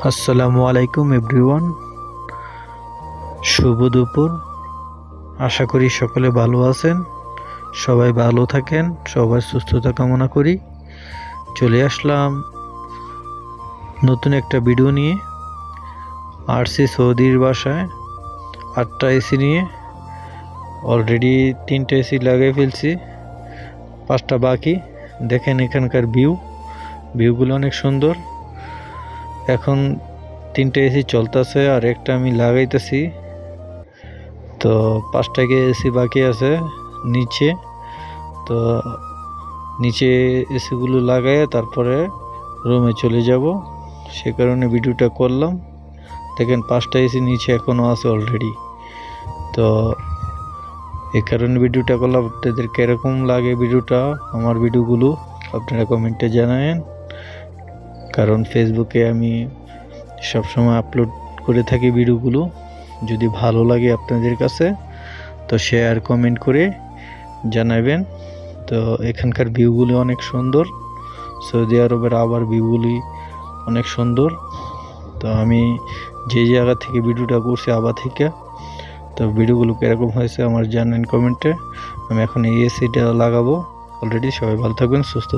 আসসালামু আলাইকুম এভরিওয়ান, শুভ দুপুর। আশা করি সকলে ভালো আছেন, সবাই ভালো থাকেন, সবার সুস্থতা কামনা করি। চলে আসলাম নতুন একটা ভিডিও নিয়ে। আসছি সৌদির বাসায় 8টা এসি নিয়ে। অলরেডি 3টে এসি লাগিয়ে ফেলছি, 5টা বাকি। দেখেন এখানকার ভিউগুলো অনেক সুন্দর। এখন 3টে এসি চলতেছে আর একটা আমি লাগাইতেছি, তো 5টা এসি বাকি আছে নিচে। তো নিচে এসিগুলো লাগাই তারপরে রুমে চলে যাব, সে কারণে ভিডিওটা করলাম। দেখেন 5টা এসি নিচে এখনও আছে অলরেডি। তো এই কারণে ভিডিওটা করলাম। আপনাদের কীরকম লাগে ভিডিওটা, আমার ভিডিওগুলো আপনারা কমেন্টে জানাবেন, কারণ ফেসবুকে আমি সবসময় আপলোড করে থাকি ভিডিওগুলো। যদি ভালো লাগে আপনাদের কাছে তো শেয়ার কমেন্ট করে জানাবেন। তো এখানকার ভিউগুলি অনেক সুন্দর, সৌদি আরবের আবার ভিউগুলি অনেক সুন্দর। তো আমি যে জায়গা থেকে ভিডিওটা করছি আবার থেকে, তো ভিডিওগুলো কীরকম হয়েছে আমার জানেন কমেন্টে। আমি এখন এই এসিটা লাগাবো অলরেডি। সবাই ভালো থাকবেন, সুস্থ